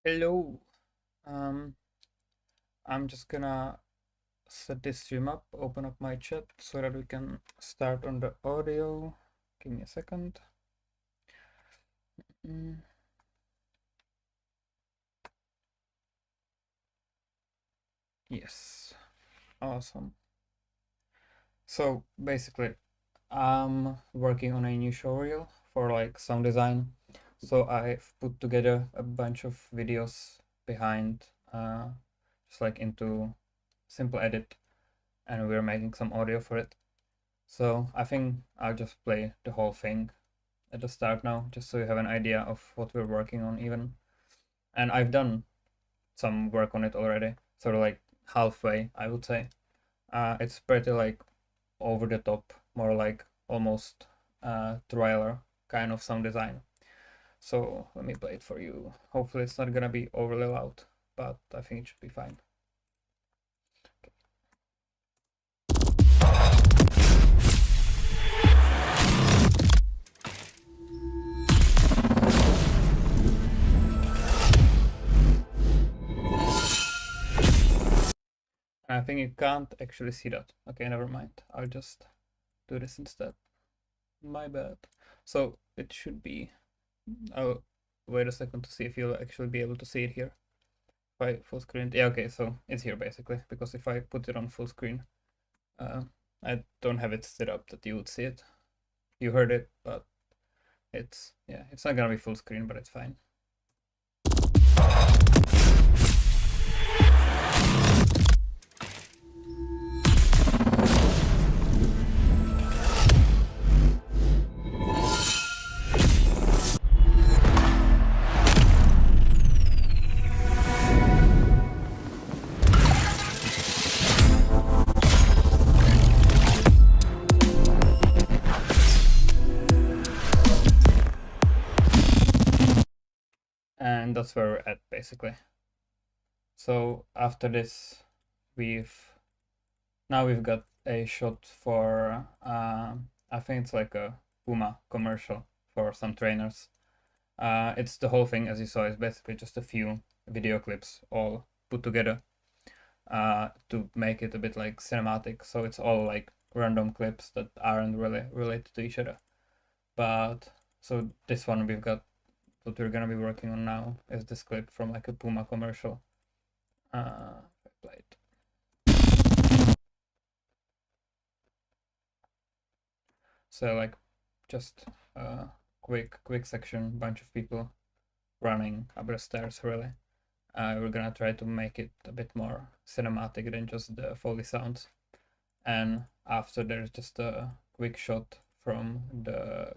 Hello. Um, I'm just gonna set this stream up, open up my chat so that we can start on the audio. Give me a second. Mm. Yes, awesome. So basically, I'm working on a new showreel for like sound design. So I've put together a bunch of videos behind, just like into simple edit, and we're making some audio for it. So I think I'll just play the whole thing at the start now, just so you have an idea of what we're working on even. And I've done some work on it already, sort of like halfway, I would say. It's pretty like over the top, more like almost trailer kind of sound design. So let me play it for you. Hopefully it's not gonna be overly loud, but I think it should be fine. I think you can't actually see that. Okay, never mind. I'll just do this instead. My bad. So it should be. I'll wait a second to see if you'll actually be able to see it here. If I full screen. Yeah, okay, so it's here basically. Because if I put it on full screen, uh, I don't have it set up that you would see it. You heard it, but it's not gonna be full screen, but it's fine. And that's where we're at basically. So after this, now we've got a shot for I think it's like a Puma commercial for some trainers. It's the whole thing, as you saw, is basically just a few video clips all put together to make it a bit like cinematic. So it's all like random clips that aren't really related to each other. But so this one we've got, what we're gonna be working on now is this clip from like a Puma commercial. Play it. So like just a quick section, bunch of people running up the stairs really. We're gonna try to make it a bit more cinematic than just the Foley sounds. And after there's just a quick shot from the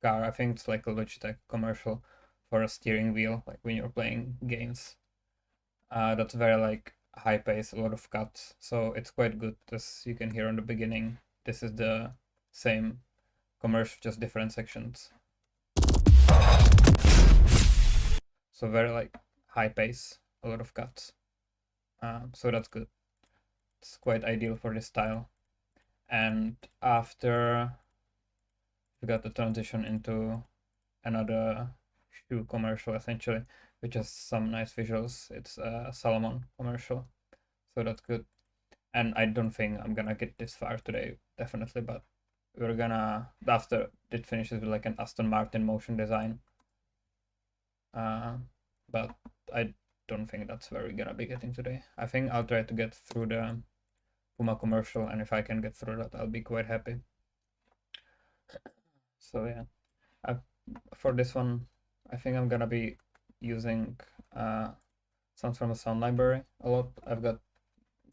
car. I think it's like a Logitech commercial for a steering wheel, like when you're playing games. That's very like high pace, a lot of cuts. So it's quite good, as you can hear in the beginning. This is the same commercial, just different sections. So very like high pace, a lot of cuts. So that's good. It's quite ideal for this style. And after we got the transition into another shoe commercial essentially, which has some nice visuals. It's a Salomon commercial, so that's good. And I don't think I'm gonna get this far today, definitely, but we're gonna, after it finishes with like an Aston Martin motion design. But I don't think that's where we're gonna be getting today. I think I'll try to get through the Puma commercial, and if I can get through that, I'll be quite happy. So yeah, for this one, I think I'm gonna be using sounds from a sound library a lot. I've got a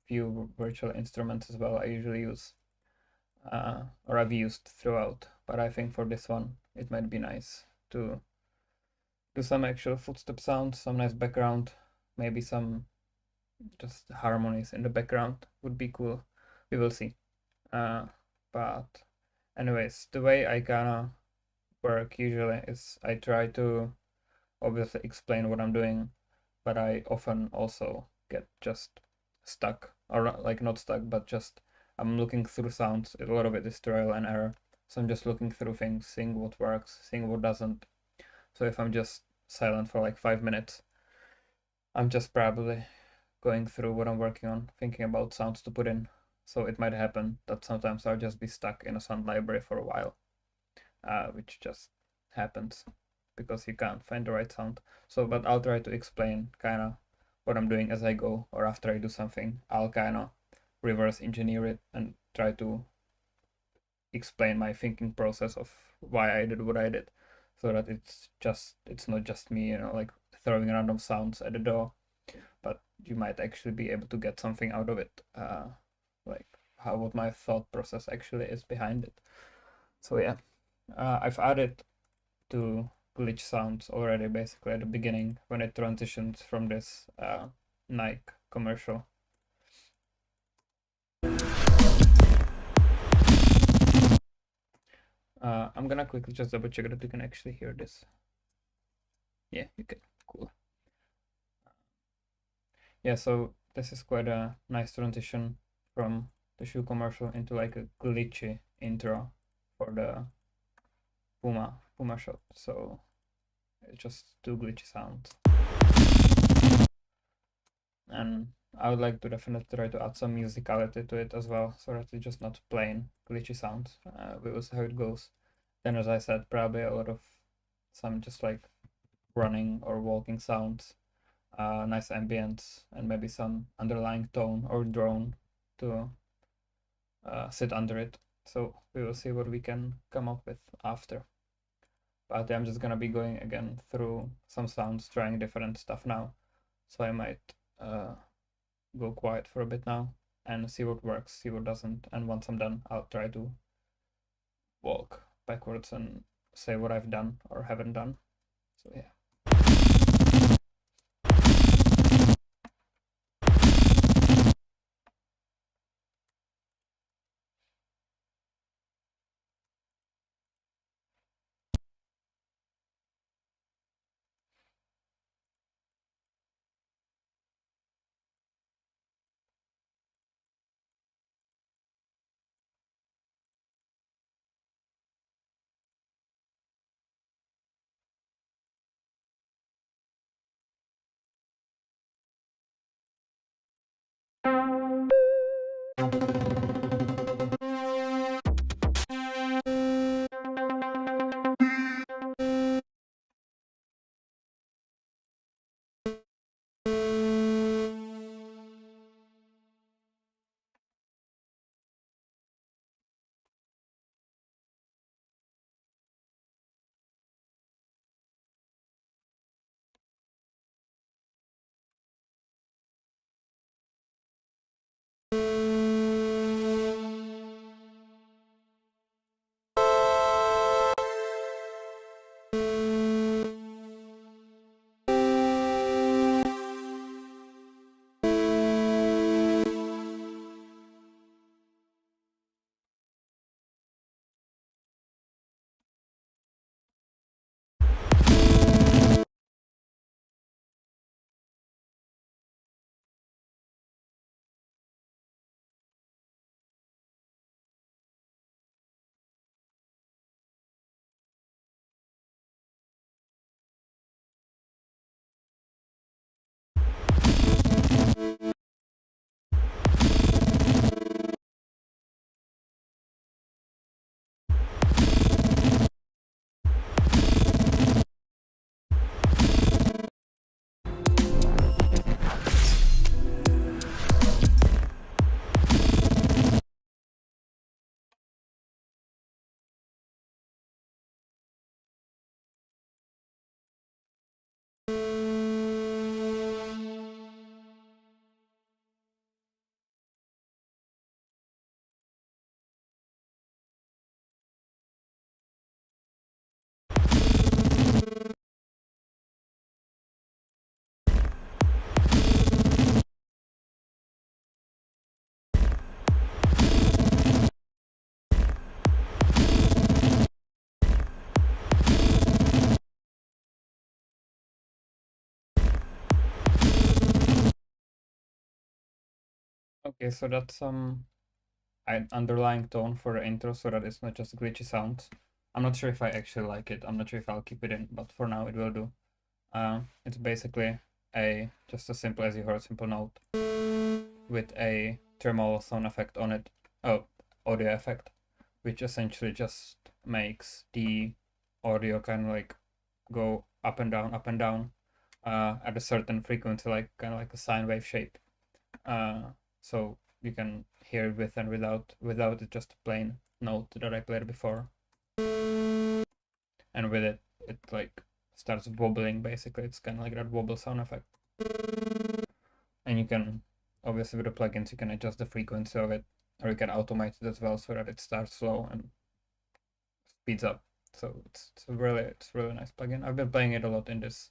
few virtual instruments as well I usually use, or I've used throughout, but I think for this one it might be nice to do some actual footstep sounds, some nice background, maybe some just harmonies in the background would be cool. We will see. But anyways, the way I kinda work usually is I try to obviously explain what I'm doing, but I often also get just stuck, or like not stuck, but just I'm looking through sounds. A lot of it is trial and error. So I'm just looking through things, seeing what works, seeing what doesn't. So if I'm just silent for like 5 minutes, I'm just probably going through what I'm working on, thinking about sounds to put in. So it might happen that sometimes I'll just be stuck in a sound library for a while, which just happens because you can't find the right sound. So, but I'll try to explain kind of what I'm doing as I go, or after I do something, I'll kind of reverse engineer it and try to explain my thinking process of why I did what I did, so that it's not just me, like throwing random sounds at the door, but you might actually be able to get something out of it, like what my thought process actually is behind it. So yeah, I've added two glitch sounds already, basically at the beginning when it transitions from this Nike commercial. I'm gonna quickly just double check that you can actually hear this. Yeah, you can. Cool. Yeah, so this is quite a nice transition from the shoe commercial into like a glitchy intro for the Puma shot. So it's just two glitchy sounds. And I would like to definitely try to add some musicality to it as well, so that it's just not plain glitchy sounds. We will see how it goes. Then, as I said, probably a lot of some just like running or walking sounds, nice ambience, and maybe some underlying tone or drone to sit under it. So we will see what we can come up with after. But I'm just gonna be going again through some sounds, trying different stuff now. So I might go quiet for a bit now and see what works, see what doesn't. And once I'm done, I'll try to walk backwards and say what I've done or haven't done. So yeah. Okay, so that's some underlying tone for the intro, so that it's not just glitchy sounds. I'm not sure if I actually like it. I'm not sure if I'll keep it in, but for now it will do. It's basically just as simple as you heard, simple note with a thermal sound effect on it, audio effect, which essentially just makes the audio kind of like go up and down at a certain frequency, like kind of like a sine wave shape. So you can hear it with and without it, just a plain note that I played before. And with it, it like starts wobbling basically. It's kind of like that wobble sound effect. And you can, obviously with the plugins, you can adjust the frequency of it, or you can automate it as well so that it starts slow and speeds up. So it's really nice plugin. I've been playing it a lot in this.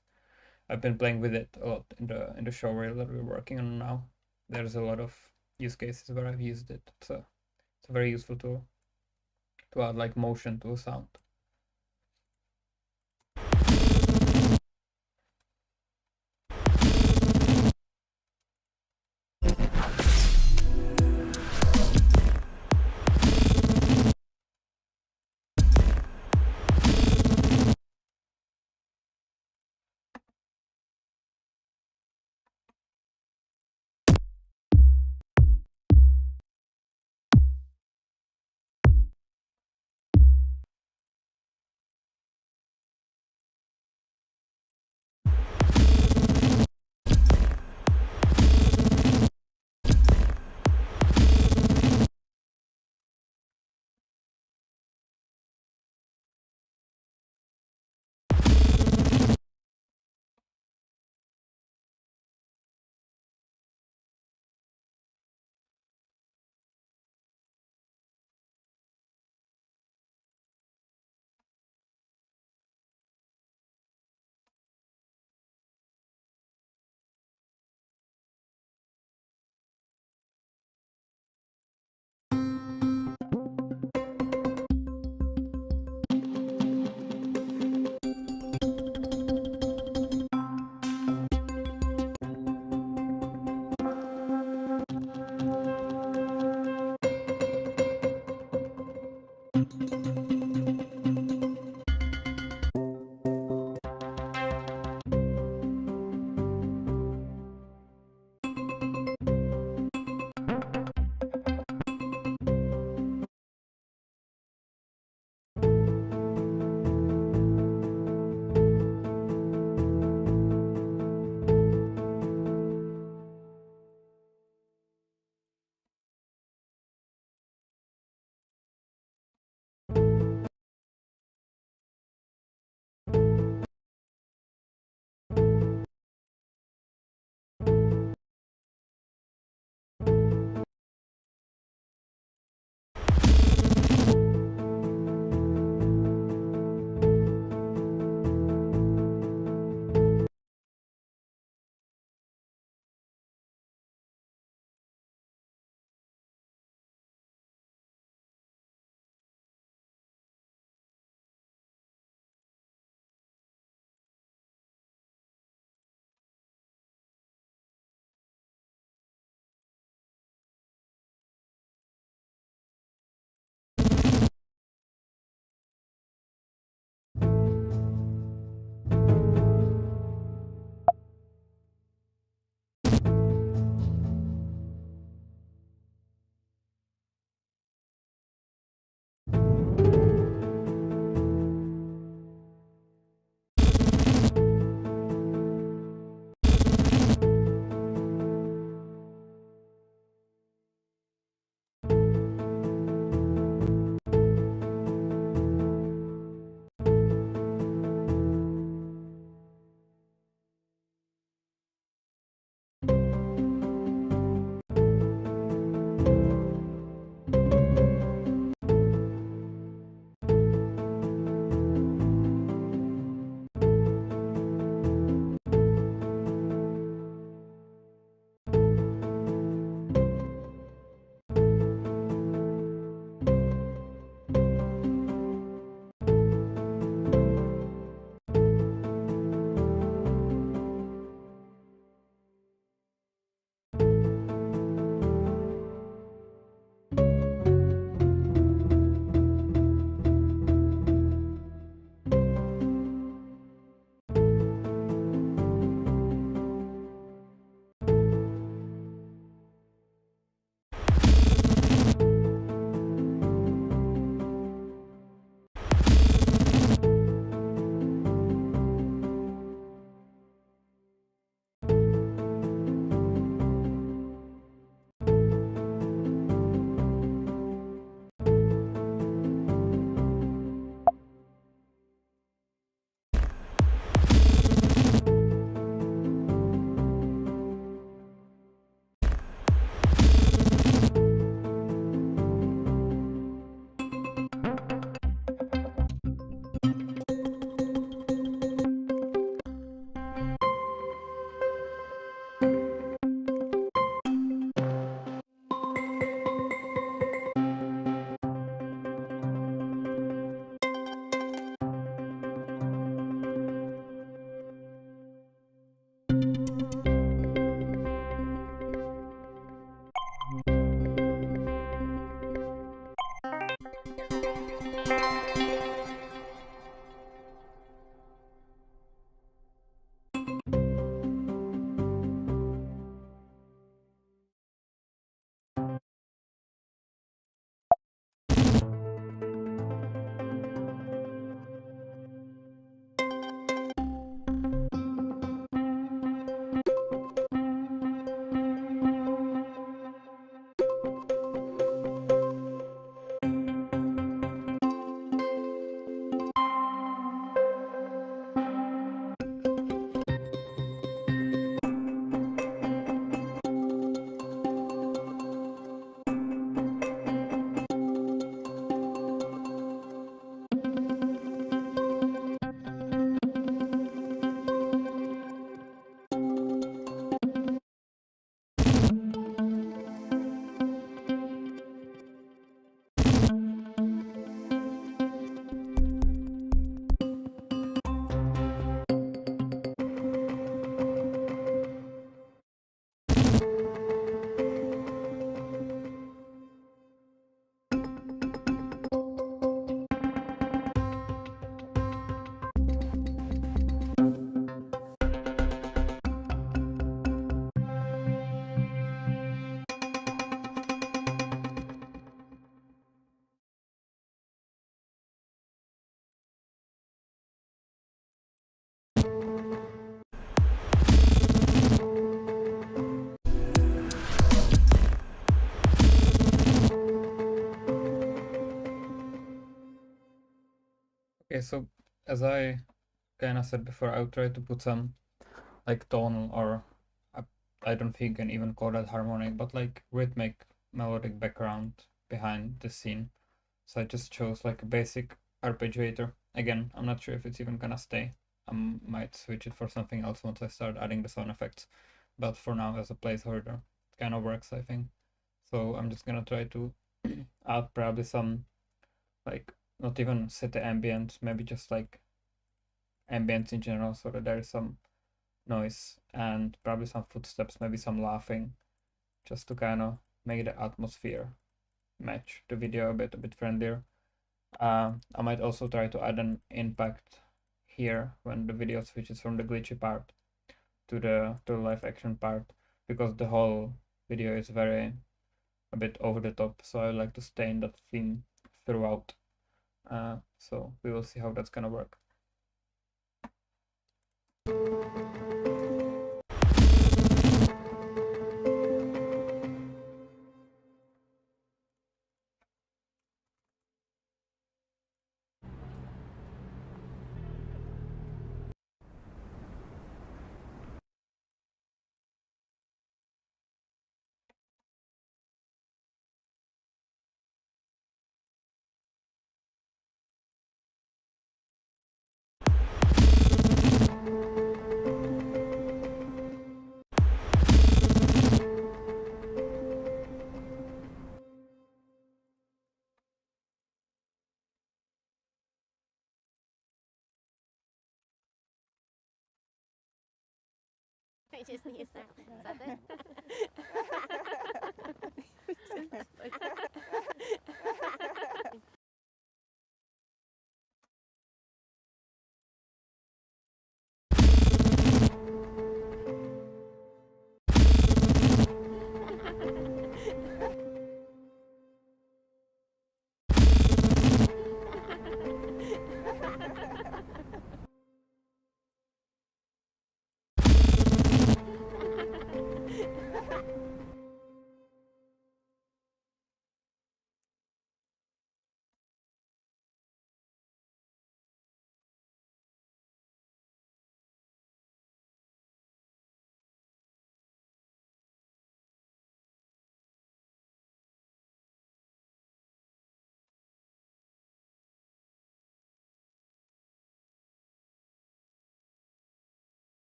I've been playing with it a lot in the showreel that we're working on now. There's a lot of use cases where I've used it. It's a very useful tool to add like motion to a sound. Okay, so as I kind of said before, I'll try to put some like tonal or I, I don't think you can even call that harmonic, but like rhythmic melodic background behind the scene. So I just chose like a basic arpeggiator. Again, I'm not sure if it's even gonna stay. I might switch it for something else once I start adding the sound effects. But for now, as a placeholder, it kind of works, I think. So I'm just gonna try to add probably some like not even set the ambient, maybe just like ambience in general, so that there is some noise and probably some footsteps, maybe some laughing, just to kind of make the atmosphere match the video a bit friendlier. I might also try to add an impact here when the video switches from the glitchy part to the live action part, because the whole video is very a bit over the top, so I like to stay in that theme throughout. So we will see how that's gonna work. I just need to start. Is that it?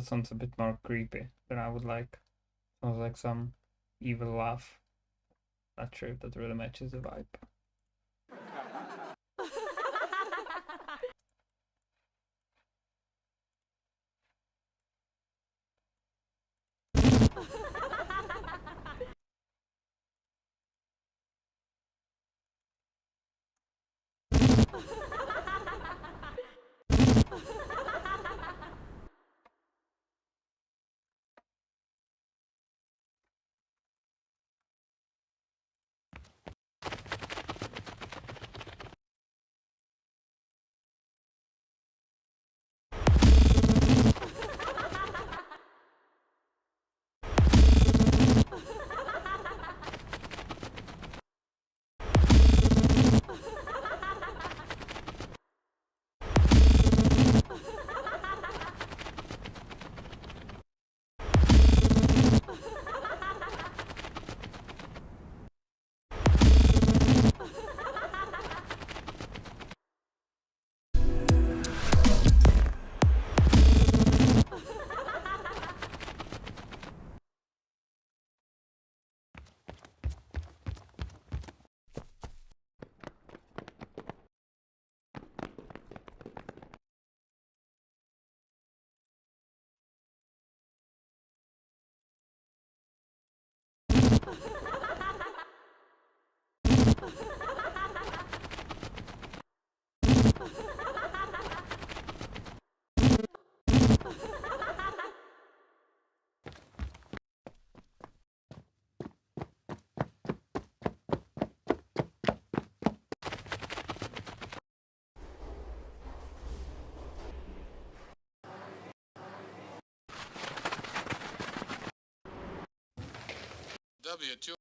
That sounds a bit more creepy than I would like. Sounds like some evil laugh. Not sure if that really matches the vibe. W2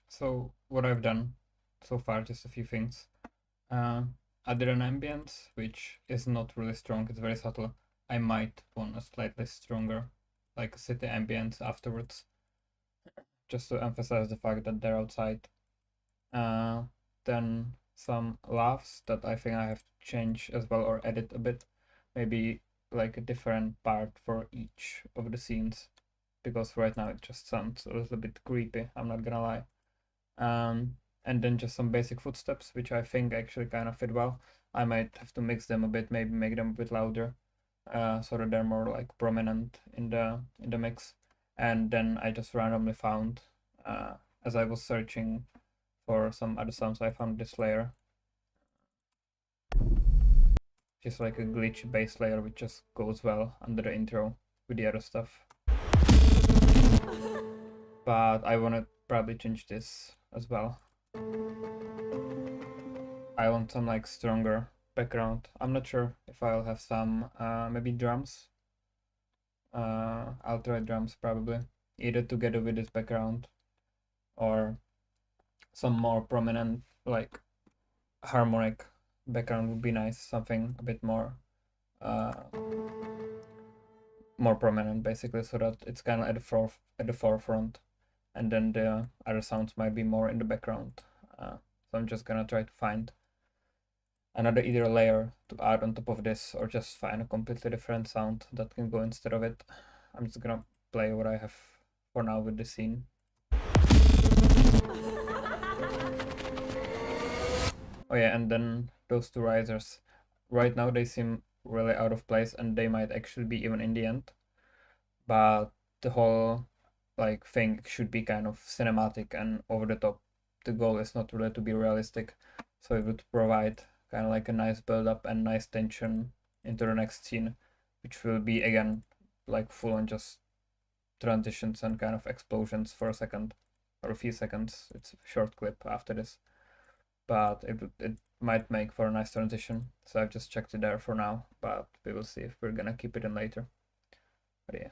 So what I've done so far, just a few things. I did an ambience, which is not really strong, it's very subtle. I might want a slightly stronger, like a city ambience afterwards, just to emphasize the fact that they're outside. Then some laughs that I think I have to change as well or edit a bit. Maybe like a different part for each of the scenes, because right now it just sounds a little bit creepy, I'm not gonna lie. And then just some basic footsteps, which I think actually kind of fit well. I might have to mix them a bit, maybe make them a bit louder, so that they're more like prominent in the mix. And then I just randomly found, as I was searching for some other sounds, I found this layer, just like a glitch bass layer, which just goes well under the intro with the other stuff. But I want to probably change this as well. I want some like stronger background. I'm not sure if I'll have some maybe drums. I'll try drums probably, either together with this background or some more prominent like harmonic background would be nice, something a bit more more prominent basically, so that it's kind of at the forefront, and then the other sounds might be more in the background. So I'm just gonna try to find another either layer to add on top of this, or just find a completely different sound that can go instead of it. I'm just gonna play what I have for now with the scene. Oh yeah, and then those two risers. Right now they seem really out of place, and they might actually be even in the end. But the whole like thing should be kind of cinematic and over the top. The goal is not really to be realistic, so it would provide kind of like a nice build up and nice tension into the next scene, which will be again like full on just transitions and kind of explosions for a second or a few seconds. It's a short clip after this, but it might make for a nice transition. So I've just checked it there for now, but we will see if we're gonna keep it in later. But yeah.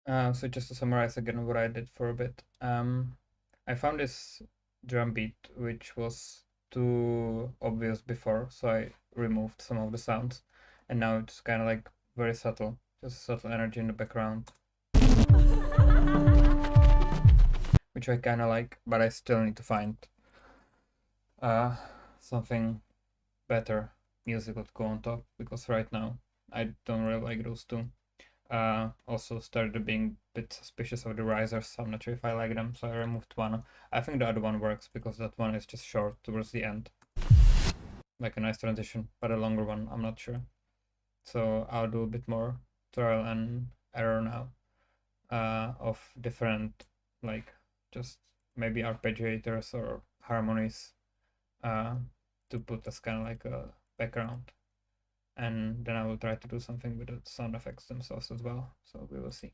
So just to summarize again what I did for a bit, I found this drum beat which was too obvious before, so I removed some of the sounds, and now it's kind of like very subtle, just subtle energy in the background, which I kind of like, but I still need to find uh, something better musical to go on top, because right now I don't really like those two. Also started being a bit suspicious of the risers, so I'm not sure if I like them, so I removed one. I think the other one works because that one is just short towards the end, like a nice transition, but a longer one, I'm not sure. So I'll do a bit more trial and error now of different, like, just maybe arpeggiators or harmonies uh, to put as kind of like a background. And then I will try to do something with the sound effects themselves as well, so we will see.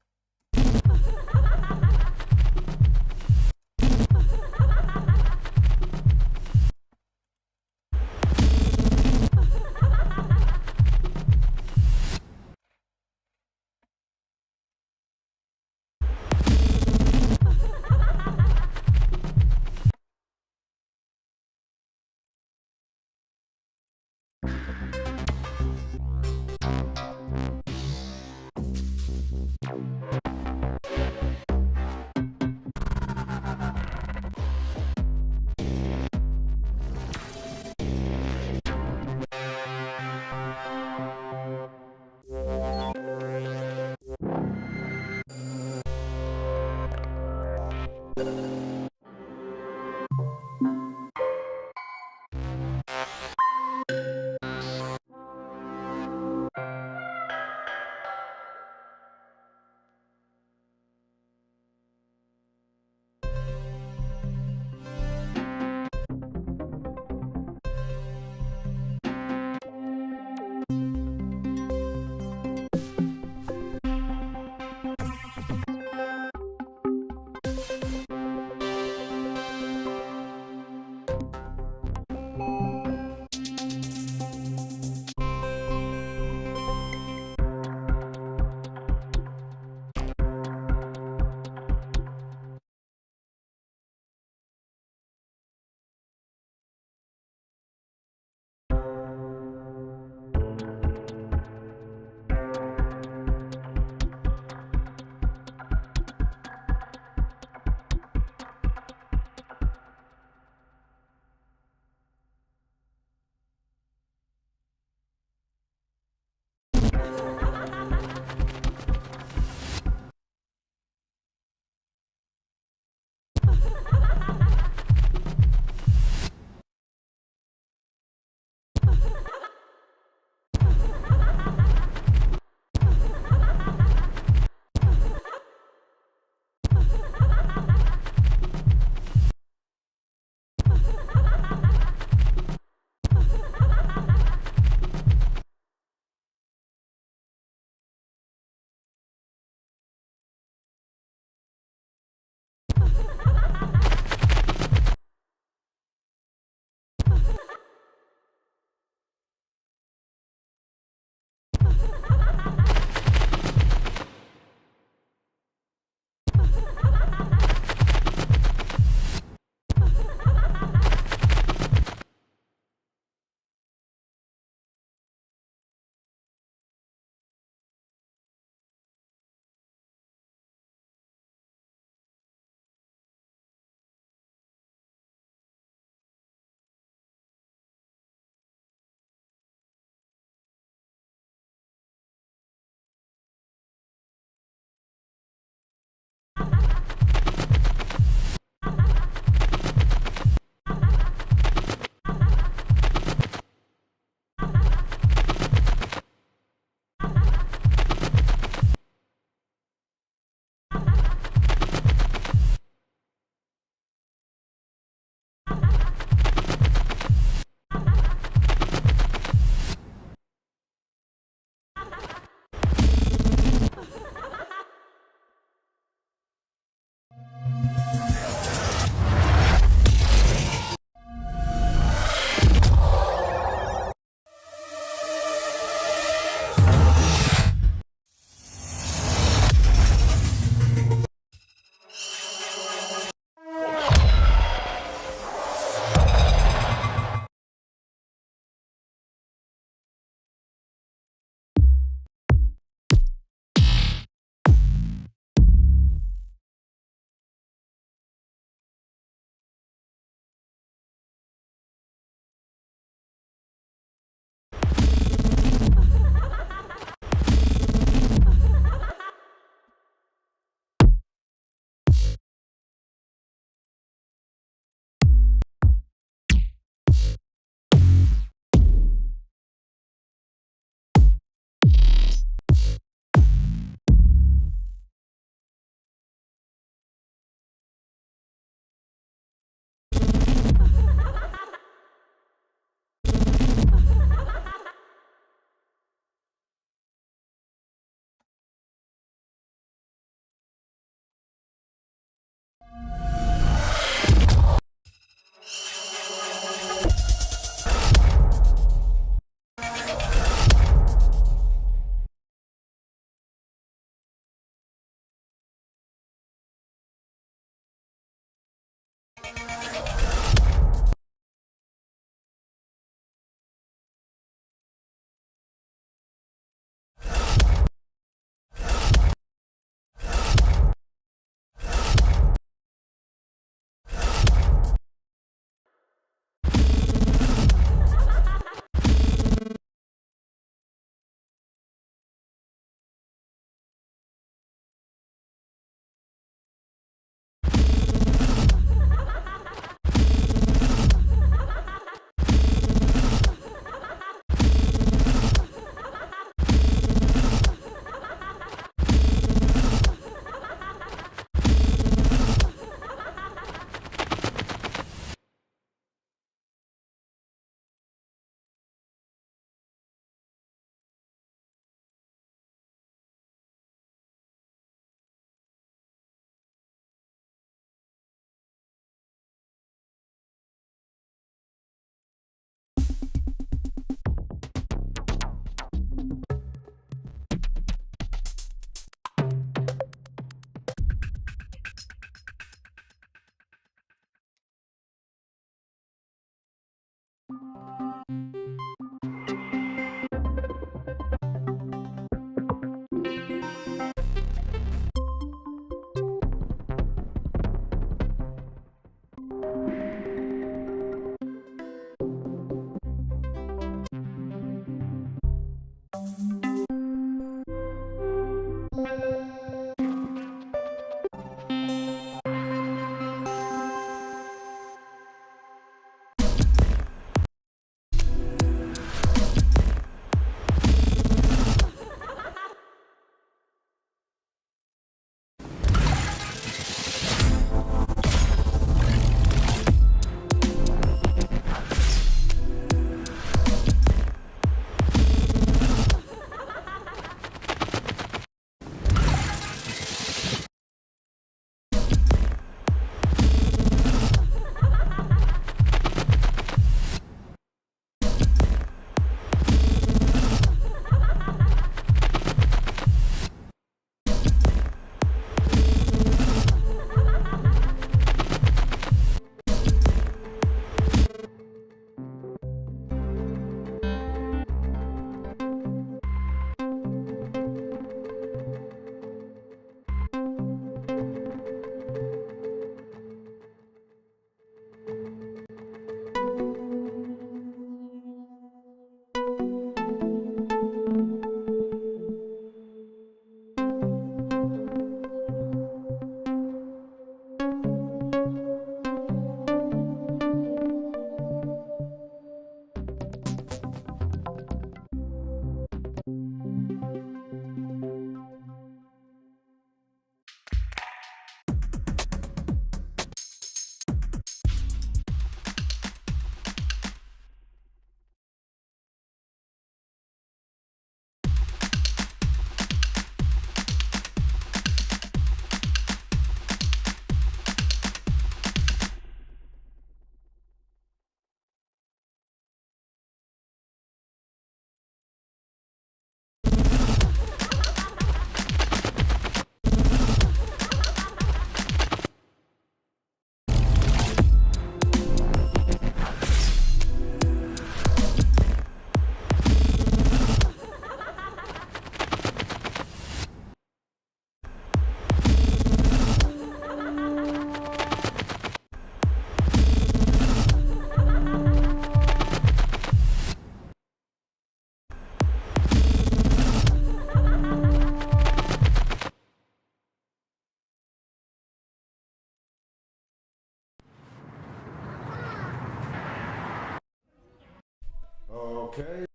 Okay.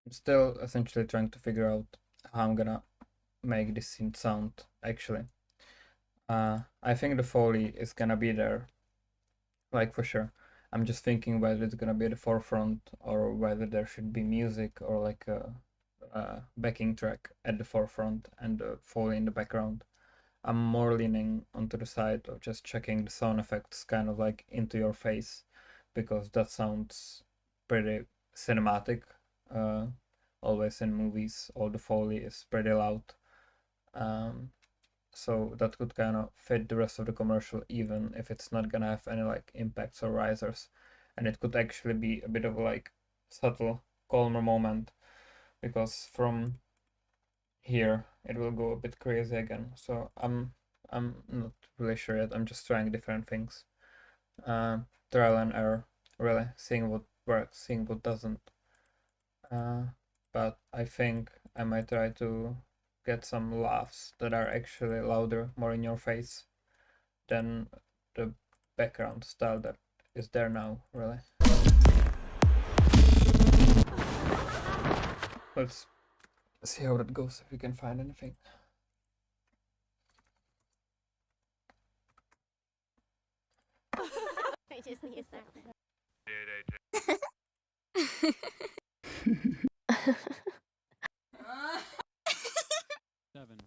I'm still essentially trying to figure out how I'm gonna make this scene sound, actually. I think the Foley is gonna be there, like for sure. I'm just thinking whether it's gonna be at the forefront or whether there should be music or like a backing track at the forefront and the Foley in the background. I'm more leaning onto the side of just checking the sound effects kind of like into your face because that sounds pretty cinematic. Uh, Always in movies, all the Foley is pretty loud. So that could kind of fit the rest of the commercial even if it's not gonna have any like impacts or risers. And it could actually be a bit of like subtle, calmer moment because from here it will go a bit crazy again. So I'm not really sure yet. I'm just trying different things. Trial and error, really, seeing what works, seeing what doesn't. But I think I might try to get some laughs that are actually louder, more in your face than the background style that is there now, really. Let's see how that goes, if we can find anything. I just need that. Seven.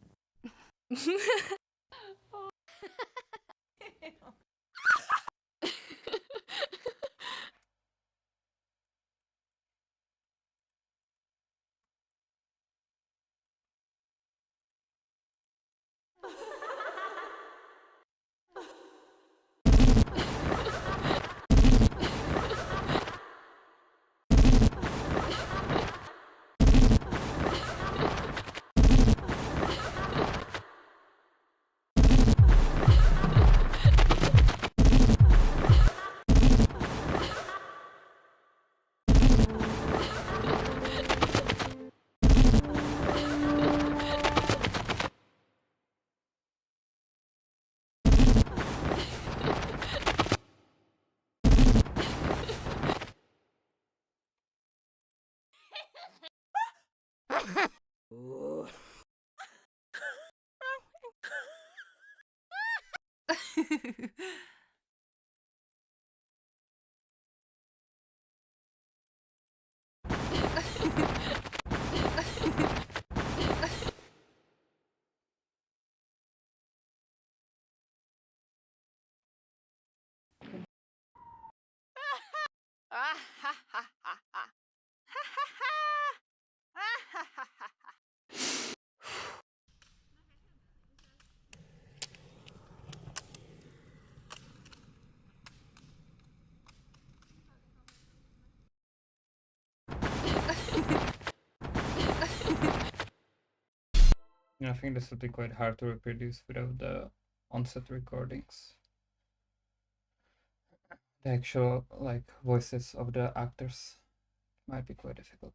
I think this would be quite hard to reproduce without the on-set recordings. The actual like voices of the actors might be quite difficult.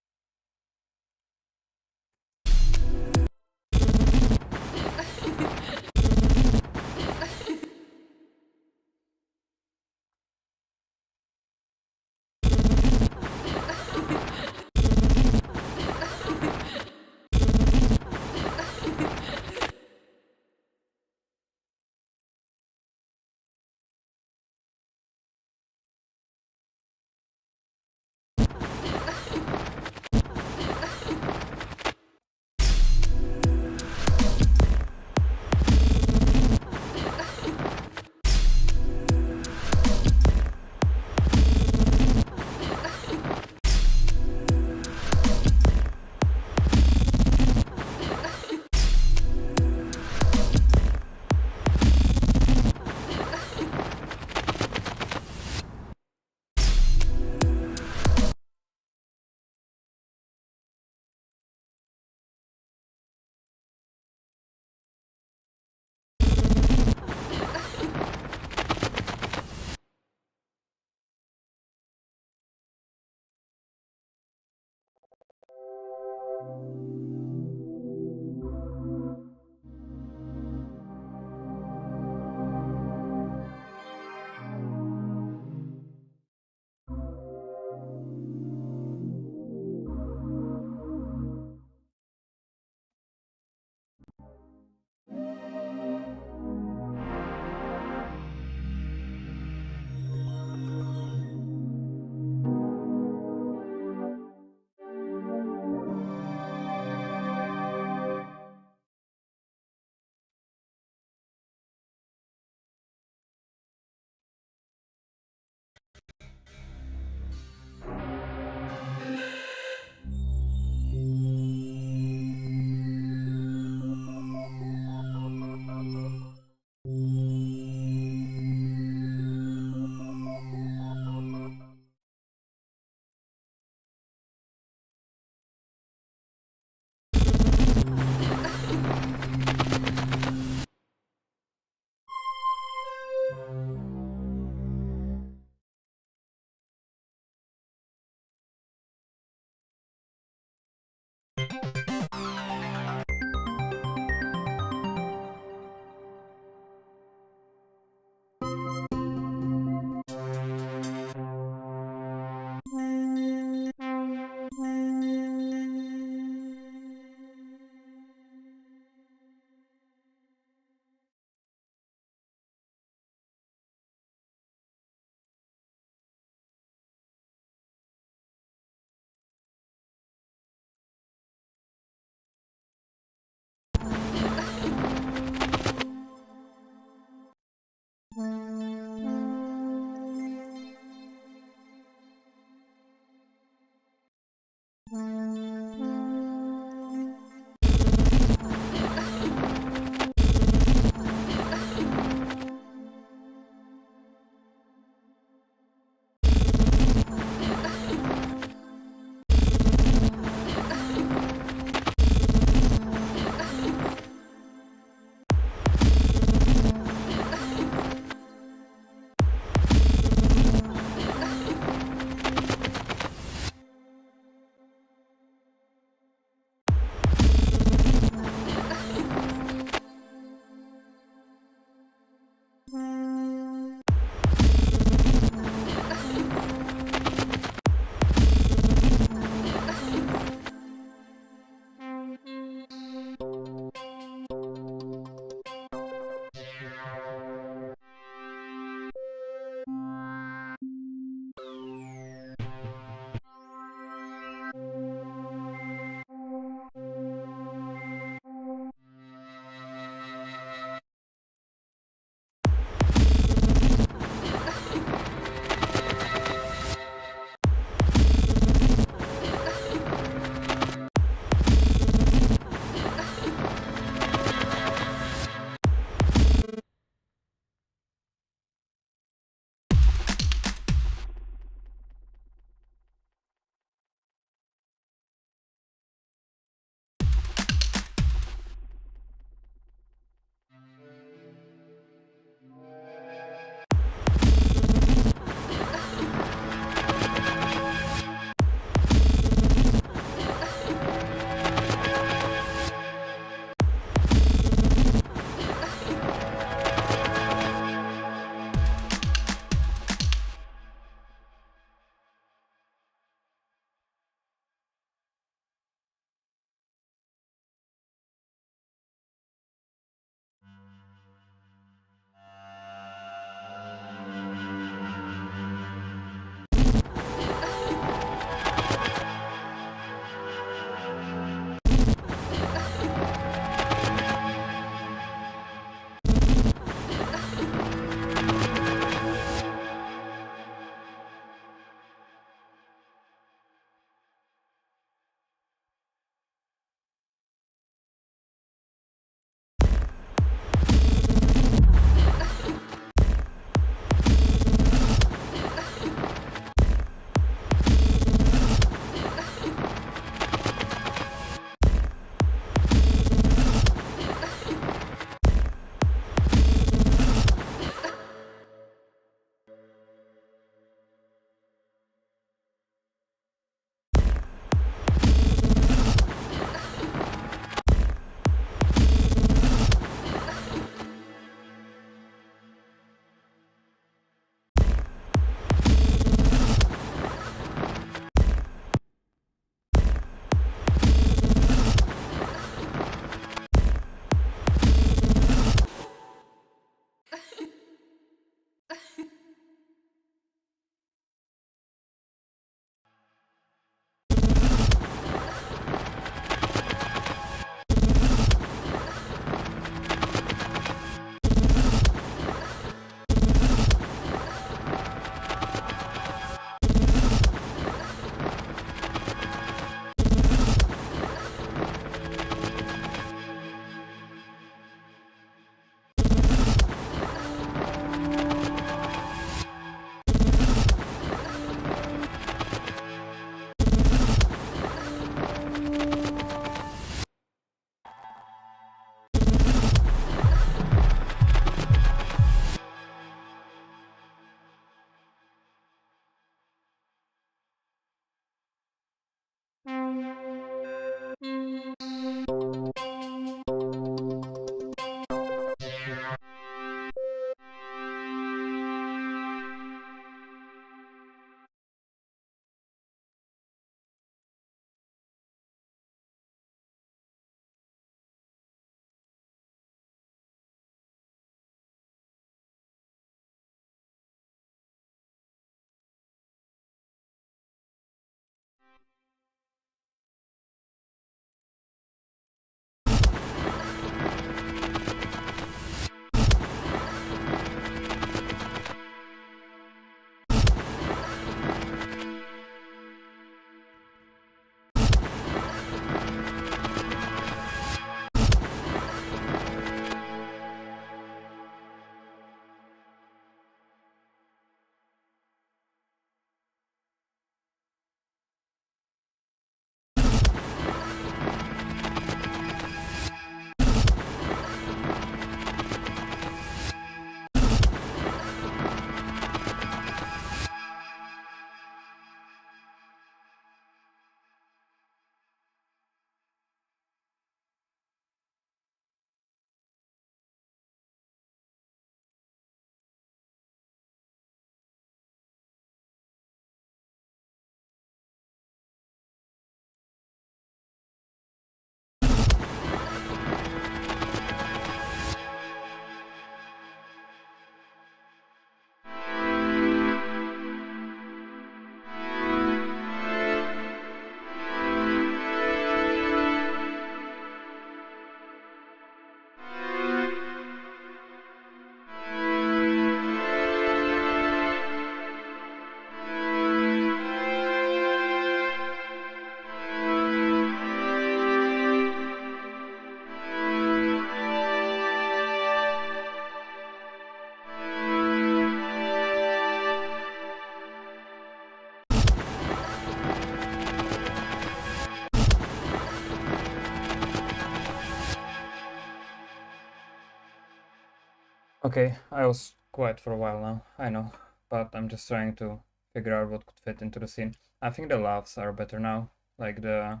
Okay, I was quiet for a while now, I know, but I'm just trying to figure out what could fit into the scene. I think the laughs are better now, like the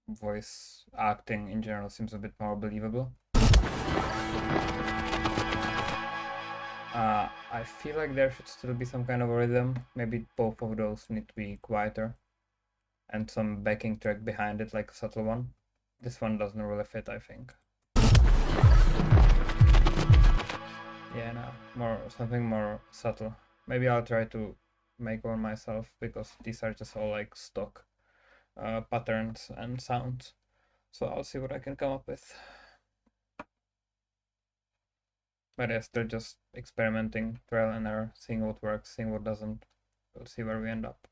voice acting in general seems a bit more believable. I feel like there should still be some kind of rhythm. Maybe both of those need to be quieter and some backing track behind it, like a subtle one. This one doesn't really fit, I think. Yeah, no, something more subtle. Maybe I'll try to make one myself because these are just all like stock patterns and sounds. So I'll see what I can come up with. But yeah, still just experimenting, trial and error, seeing what works, seeing what doesn't. We'll see where we end up.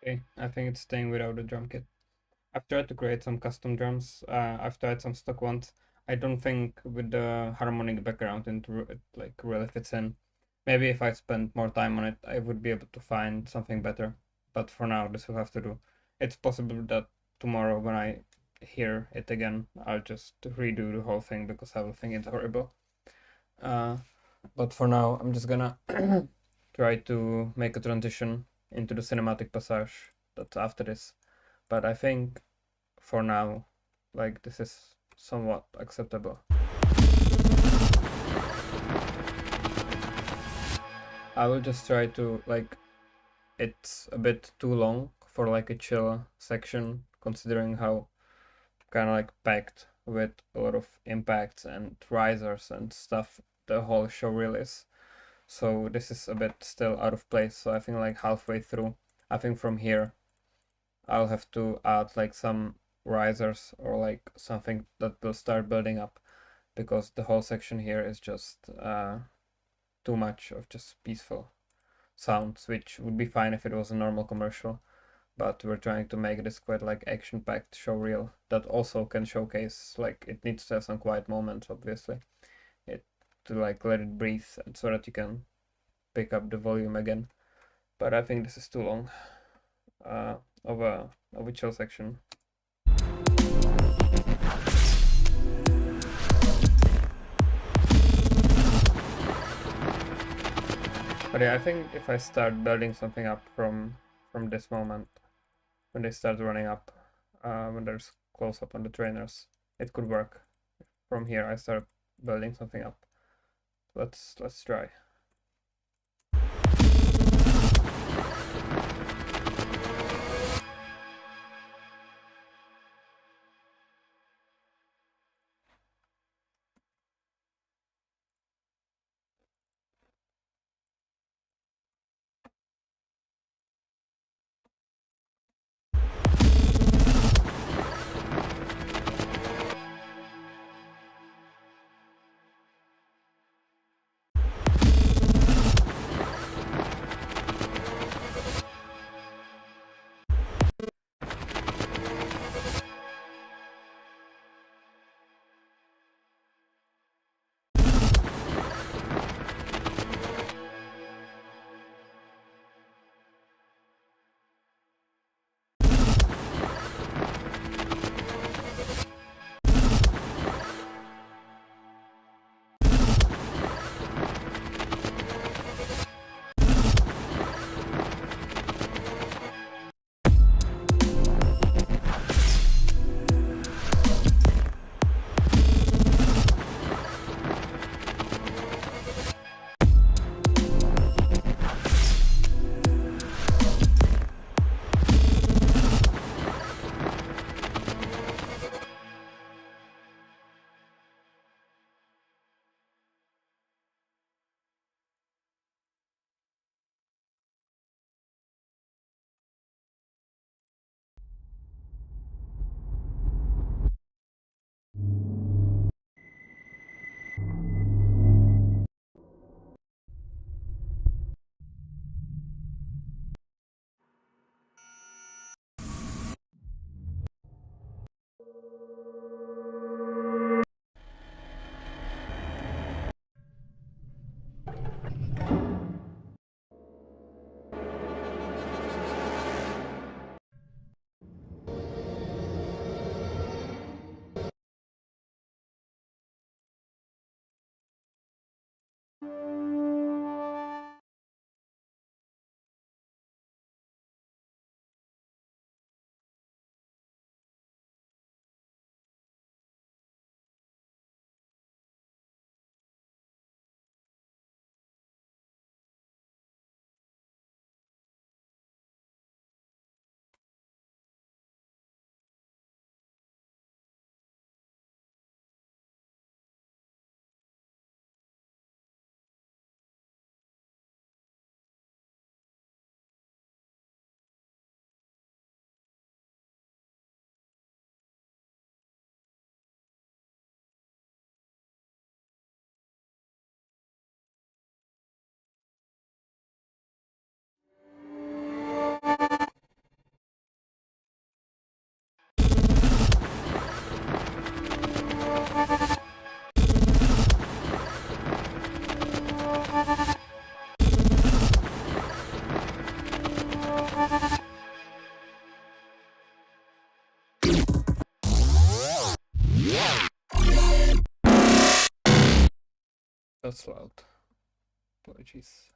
Okay, I think it's staying without the drum kit. I've tried to create some custom drums. I've tried some stock ones. I don't think with the harmonic background it like really fits in. Maybe if I spend more time on it, I would be able to find something better. But for now, this will have to do. It's possible that tomorrow, when I hear it again, I'll just redo the whole thing because I will think it's horrible. Uh, but for now, I'm just gonna try to make a transition into the cinematic passage that's after this. But I think for now, like this is somewhat acceptable. I will just try to like it's a bit too long for like a chill section considering how kind of like packed with a lot of impacts and risers and stuff the whole show really is. So this is a bit still out of place. So I think like halfway through, I think from here I'll have to add like some risers or like something that will start building up because the whole section here is just too much of just peaceful sounds, which would be fine if it was a normal commercial. But we're trying to make this quite like action-packed showreel that also can showcase like it needs to have some quiet moments, obviously. It to like let it breathe and so that you can pick up the volume again. But I think this is too long uh, of a chill section. But yeah, I think if I start building something up from this moment, when they start running up, when there's close up on the trainers, it could work. From here, I start building something up. Let's try. That's loud. Apologies.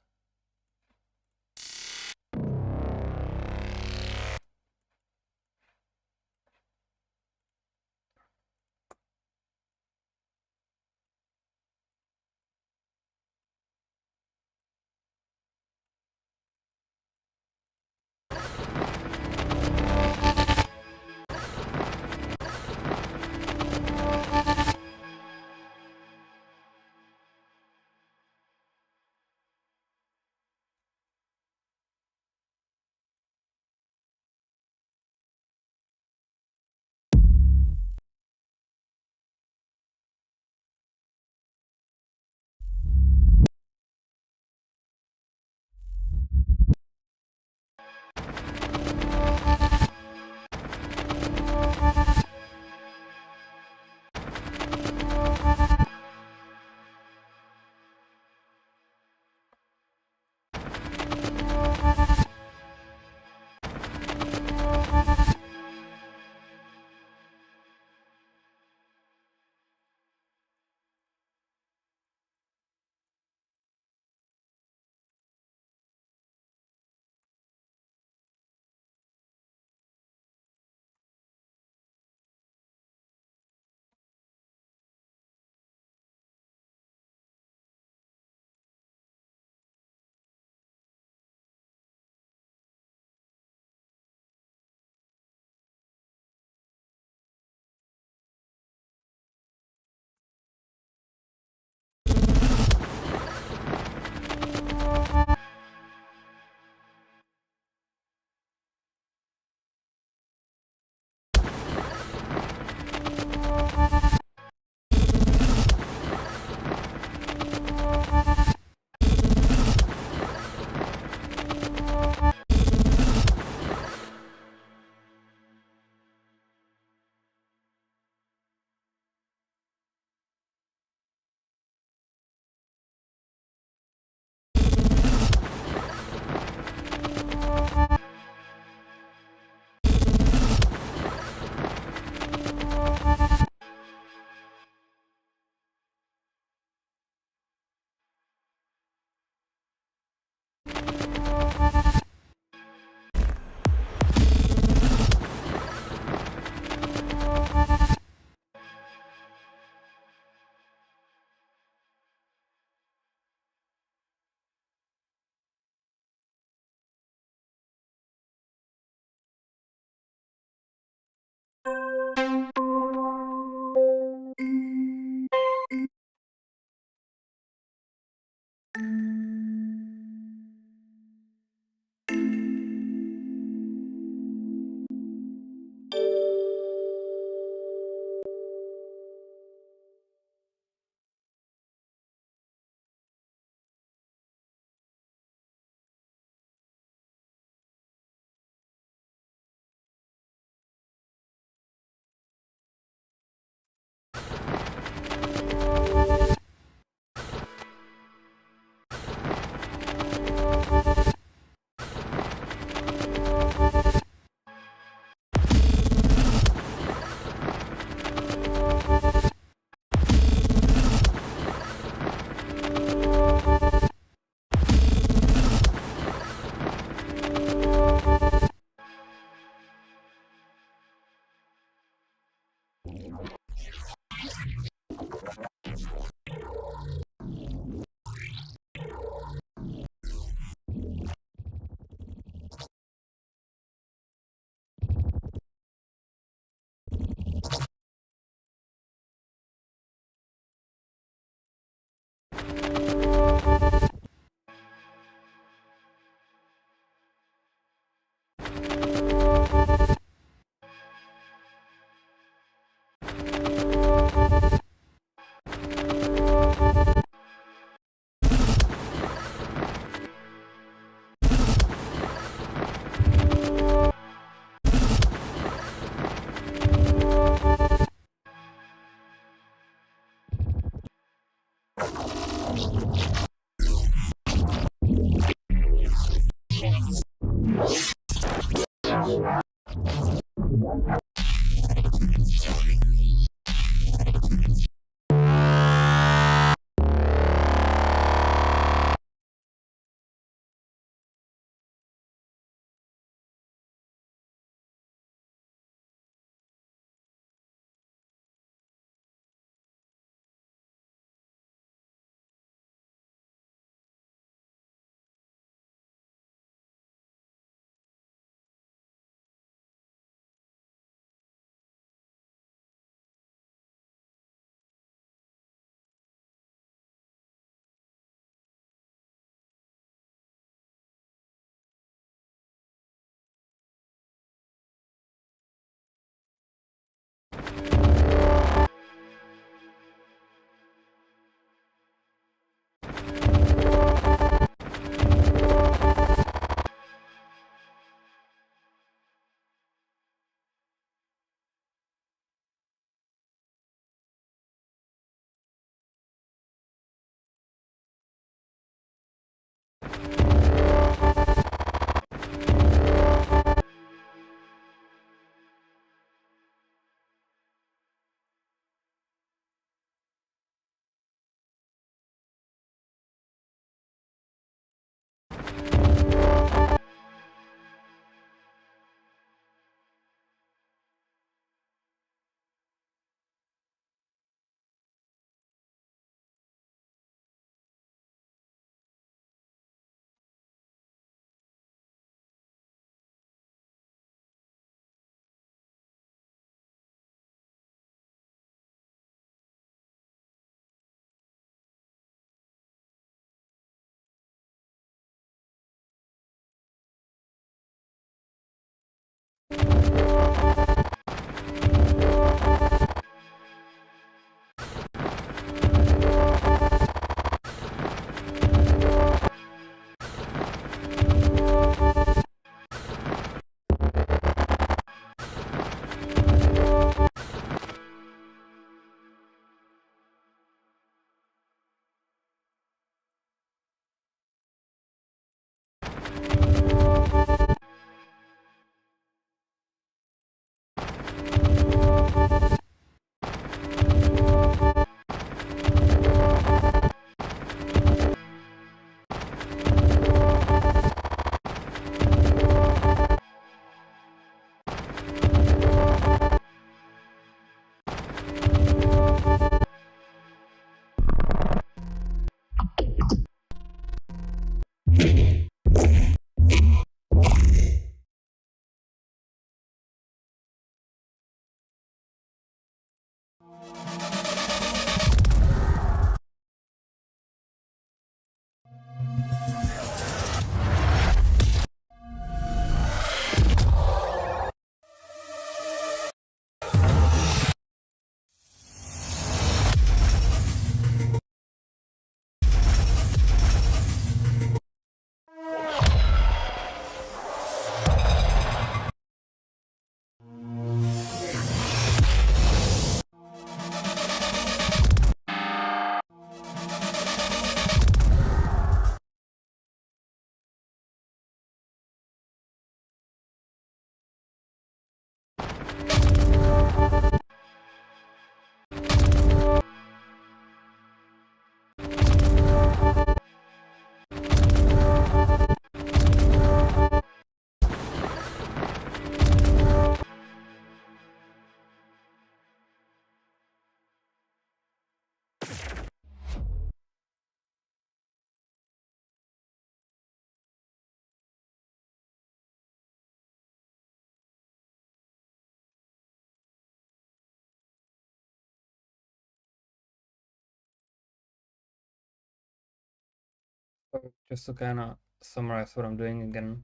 So just to kind of summarize what I'm doing again,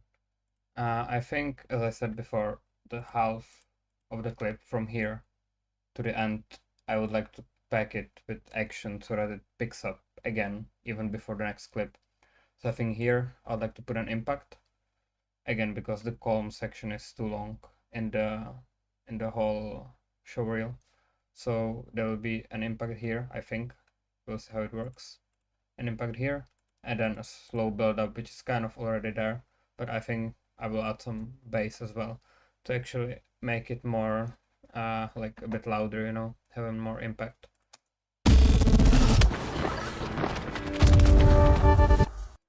I think, as I said before, the half of the clip from here to the end, I would like to pack it with action so that it picks up again, even before the next clip. So I think here I'd like to put an impact, again because the column section is too long in the whole showreel. So there will be an impact here, I think. We'll see how it works. An impact here, and then a slow build up, which is kind of already there, but I think I will add some bass as well to actually make it more like a bit louder, you know, having more impact.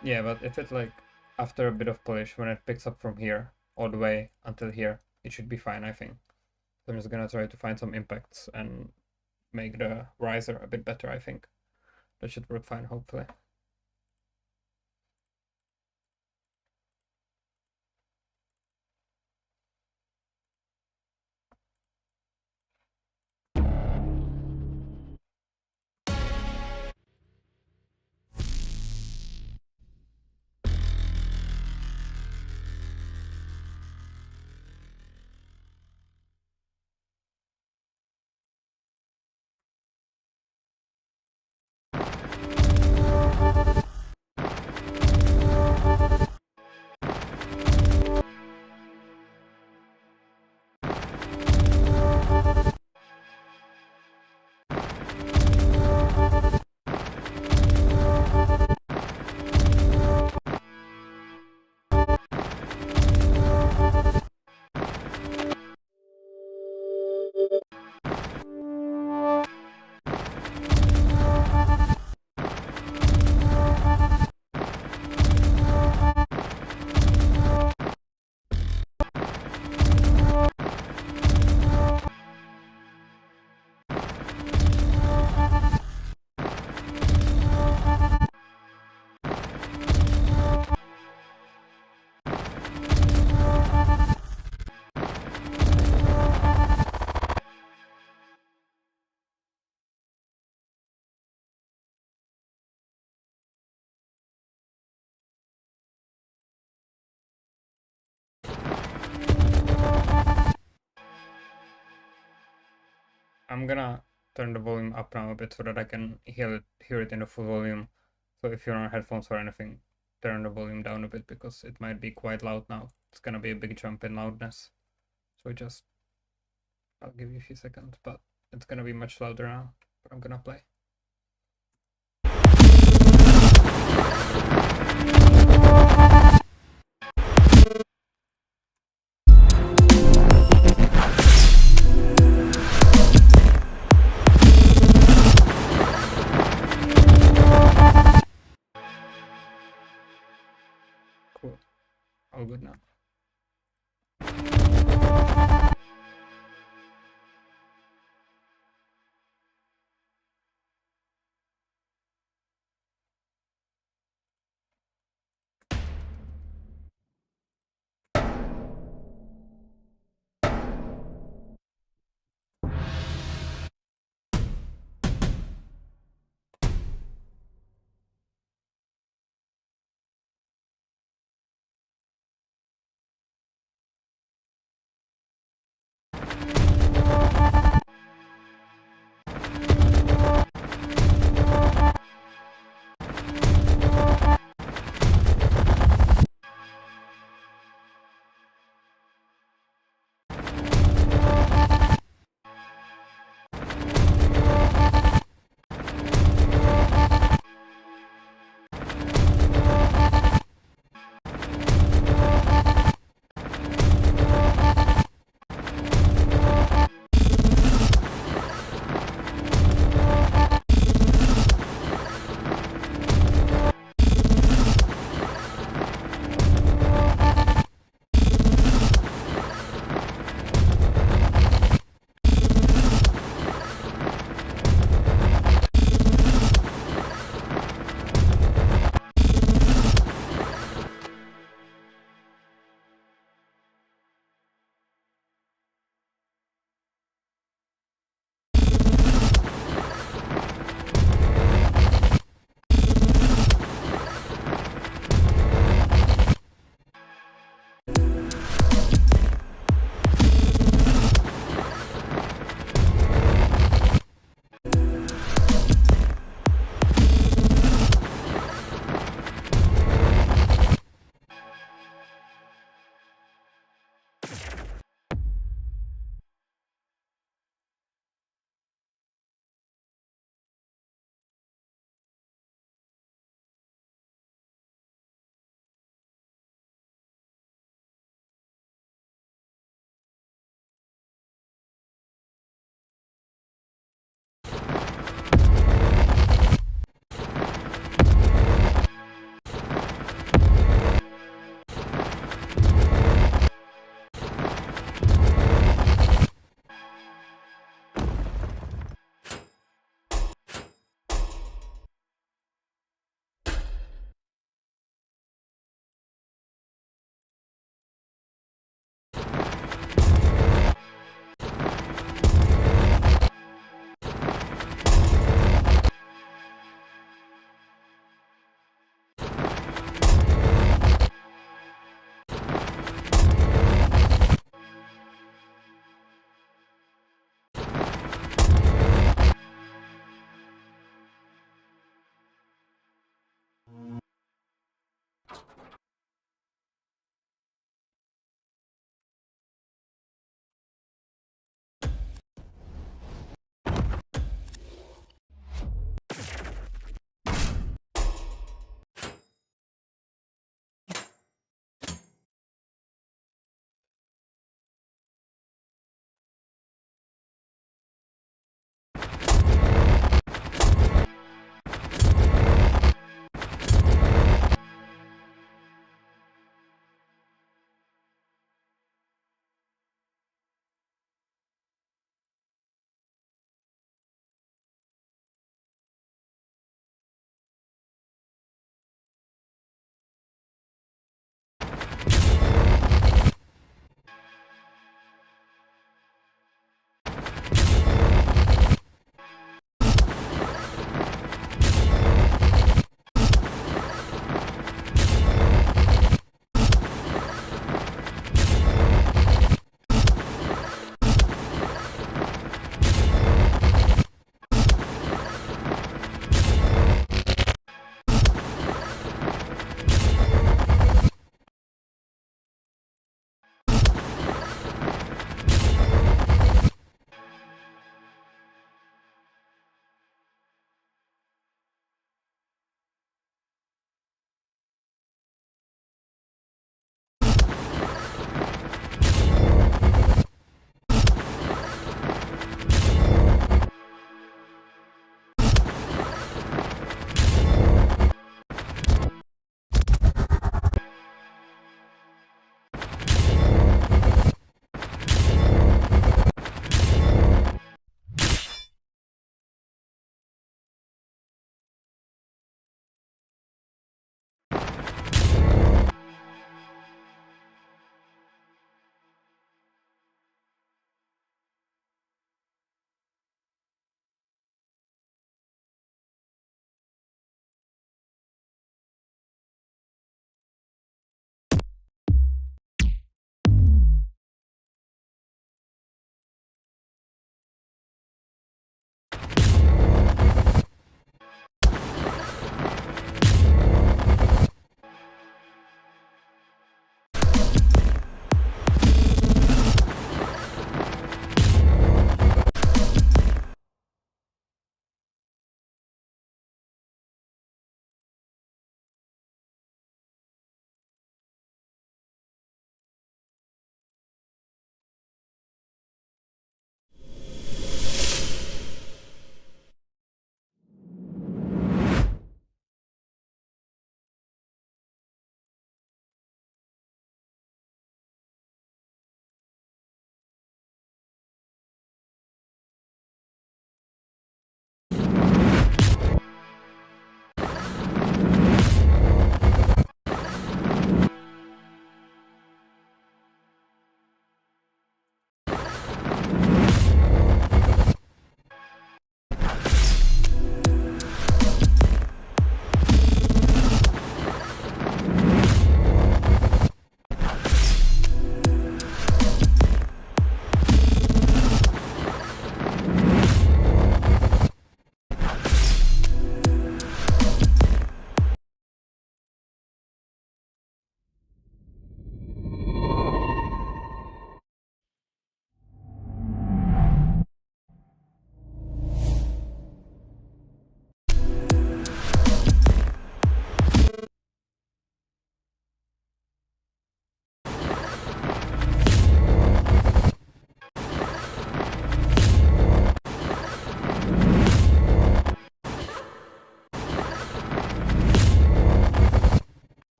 Yeah, but if it like after a bit of polish, when it picks up from here all the way until here, it should be fine, I think. So I'm just gonna try to find some impacts and make the riser a bit better, I think. That should work fine, hopefully. I'm gonna turn the volume up now a bit so that I can hear it in the full volume. So if you're on headphones or anything, turn the volume down a bit because it might be quite loud now. It's gonna be a big jump in loudness. So just, I'll give you a few seconds, but it's gonna be much louder now. But I'm gonna play. Cool. All good now.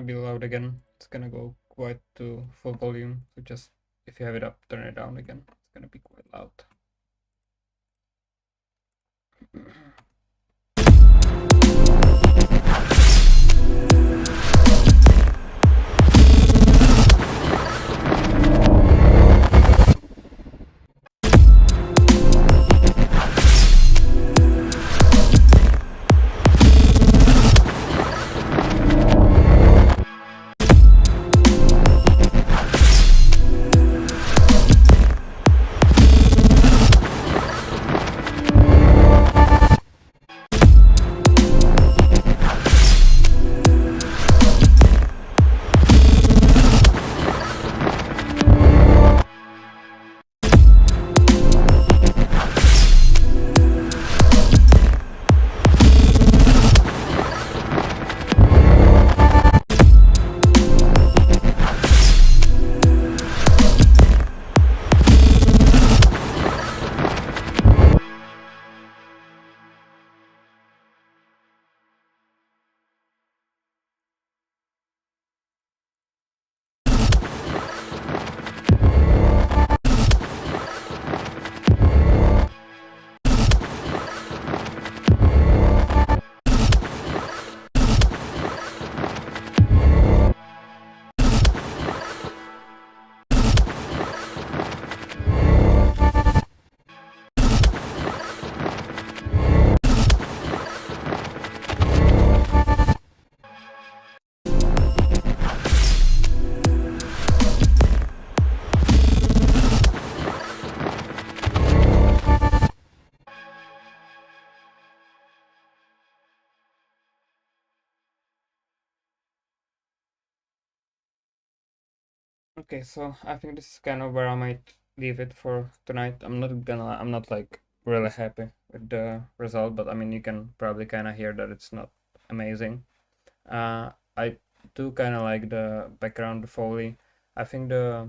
gonna be loud again. It's gonna go quite to full volume. So just if you have it up, turn it down again. It's gonna be quite loud. Okay, so I think this is kind of where I might leave it for tonight. I'm not like really happy with the result, but I mean, you can probably kind of hear that it's not amazing. I do kind of like the background, the Foley. I think the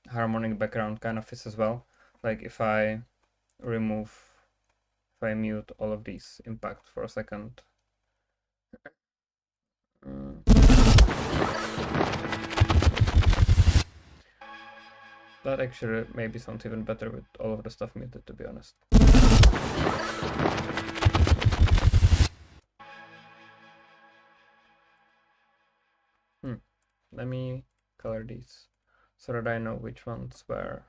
harmonic background kind of fits as well. Like if I mute all of these impacts for a second. That actually maybe sounds even better with all of the stuff muted, to be honest. Let me color these so that I know which ones were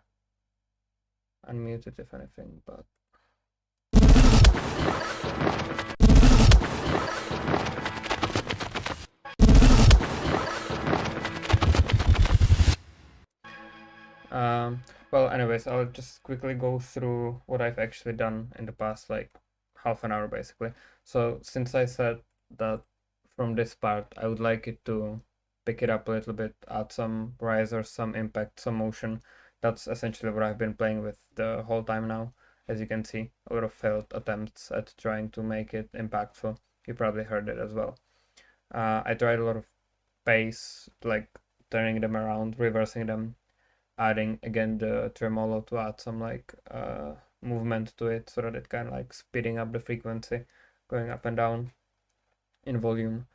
unmuted, if anything, but well, anyways, I'll just quickly go through what I've actually done in the past, like half an hour basically. So since I said that from this part, I would like it to pick it up a little bit, add some risers, some impact, some motion. That's essentially what I've been playing with the whole time now. As you can see, a lot of failed attempts at trying to make it impactful. You probably heard it as well. I tried a lot of bass, like turning them around, reversing them, adding again the tremolo to add some like movement to it so that it kind of like speeding up the frequency, going up and down in volume.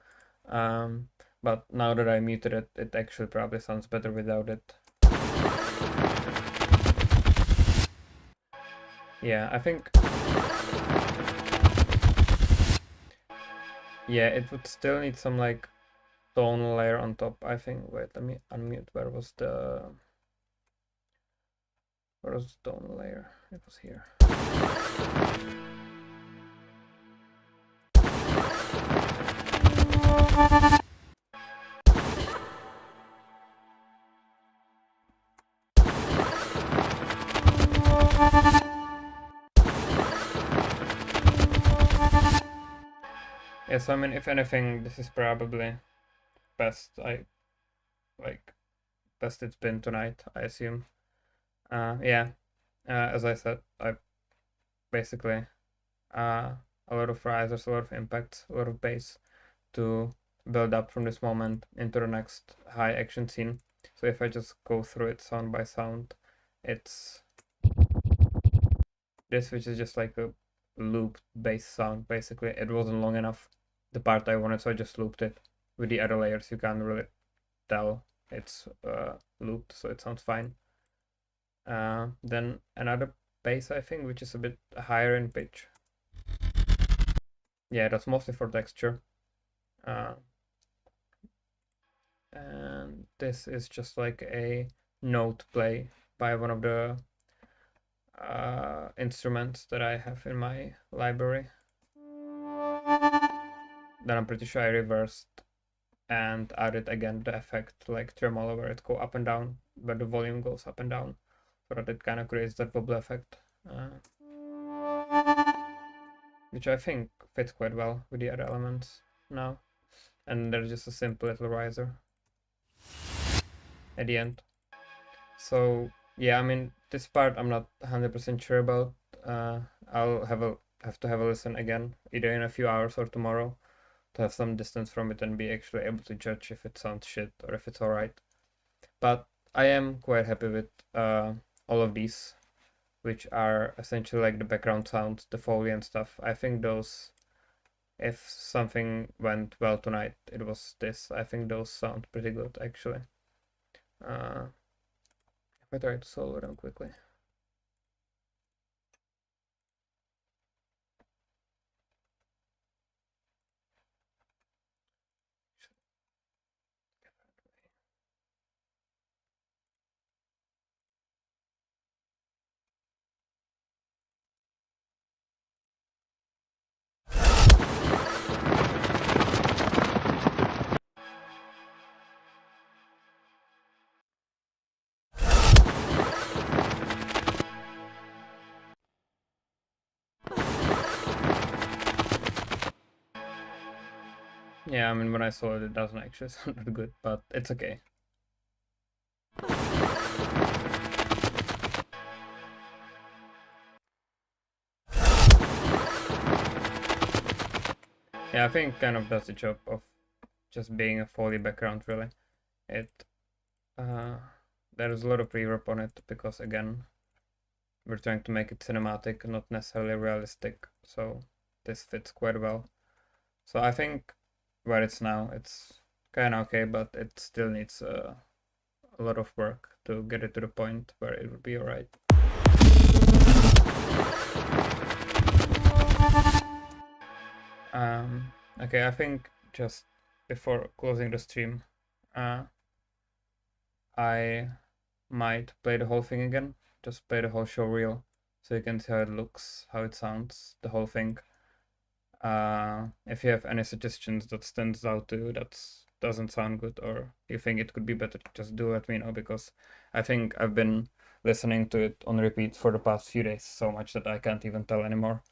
But now that I muted it, it actually probably sounds better without it. Yeah, I think. Yeah, it would still need some like tone layer on top, I think. Wait, let me unmute. Where was the tone layer? It was here. Yeah, so I mean, if anything, this is probably best best it's been tonight, I assume. Yeah, as I said, I basically a lot of risers, a lot of impacts, a lot of bass to build up from this moment into the next high action scene. So if I just go through it sound by sound, it's this, which is just like a looped bass sound basically. It wasn't long enough, the part I wanted, so I just looped it with the other layers you can't really tell it's looped, so it sounds fine. Then another bass, I think, which is a bit higher in pitch. Yeah, that's mostly for texture. And this is just like a note play by one of the instruments that I have in my library. Then I'm pretty sure I reversed and added again the effect like tremolo where it go up and down, where the volume goes up and down, so that it kind of creates that bubble effect, which I think fits quite well with the other elements now. And there's just a simple little riser at the end. So yeah, I mean this part I'm not 100% sure about. I'll have to have a listen again, either in a few hours or tomorrow, to have some distance from it and be actually able to judge if it sounds shit or if it's alright. But I am quite happy with all of these, which are essentially like the background sounds, the Foley and stuff. I think those, if something went well tonight, it was this. I think those sound pretty good actually. If I try to solo them quickly. Yeah, I mean, when I saw it, it doesn't actually sound that good, but it's okay. Yeah, I think kind of does the job of just being a Foley background, really. It, there's a lot of reverb on it, because again, we're trying to make it cinematic, not necessarily realistic, so this fits quite well. So I think where it's now, it's kind of okay, but it still needs a lot of work to get it to the point where it would be alright. Okay, I think just before closing the stream, I might play the whole thing again. Just play the whole show reel, so you can see how it looks, how it sounds, the whole thing. If you have any suggestions that stands out to you that doesn't sound good, or you think it could be better, just do let me know, because I think I've been listening to it on repeat for the past few days so much that I can't even tell anymore.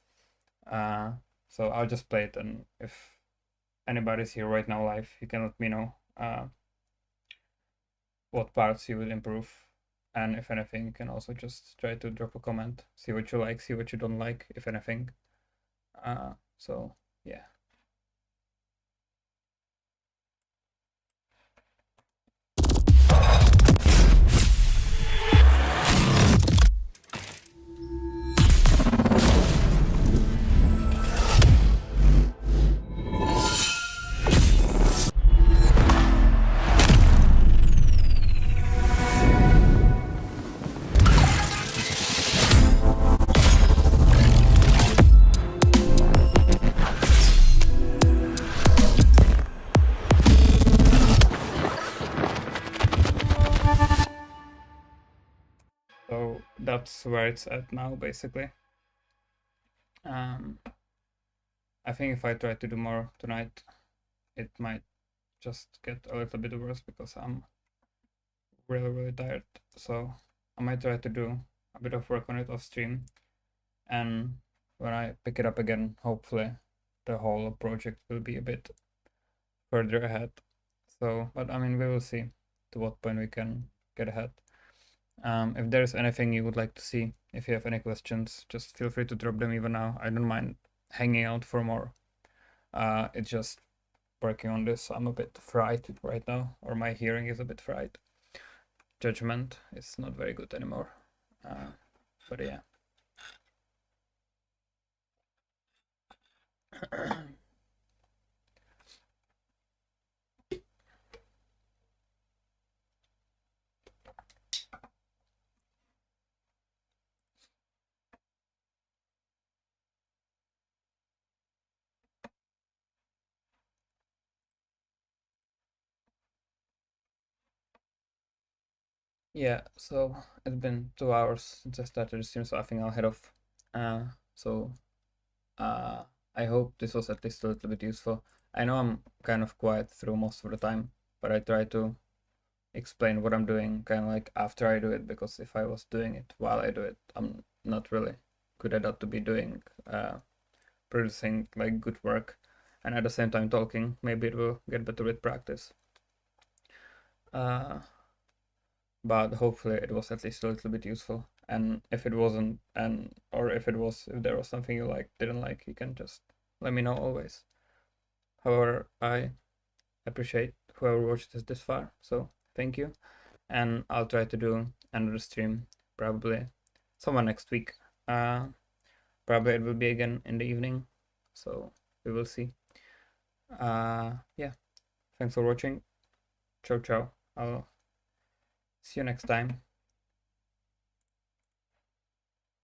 So I'll just play it, and if anybody's here right now live, you can let me know what parts you will improve. And if anything, you can also just try to drop a comment, see what you like, see what you don't like, if anything. So yeah. So that's where it's at now, basically. I think if I try to do more tonight, it might just get a little bit worse, because I'm really tired. So I might try to do a bit of work on it off stream, and when I pick it up again, hopefully the whole project will be a bit further ahead. So, but I mean, we will see to what point we can get ahead. If there's anything you would like to see, if you have any questions, just feel free to drop them even now. I don't mind hanging out for more. It's just working on this. I'm a bit fried right now, or my hearing is a bit fried. Judgment is not very good anymore. But yeah. Yeah, so it's been 2 hours since I started the stream, so I think I'll head off. Uh, so uh, I hope this was at least a little bit useful. I know I'm kind of quiet through most of the time, but I try to explain what I'm doing kind of like after I do it, because if I was doing it while I do it, I'm not really good at that to be doing producing like good work, and at the same time talking. Maybe it will get better with practice. Uh, but hopefully it was at least a little bit useful. And if it wasn't, and or if it was, if there was something you like, didn't like, you can just let me know always. However, I appreciate whoever watched this far, so thank you. And I'll try to do another stream probably somewhere next week. Probably it will be again in the evening, so we will see. Yeah, thanks for watching. Ciao ciao. I'll see you next time.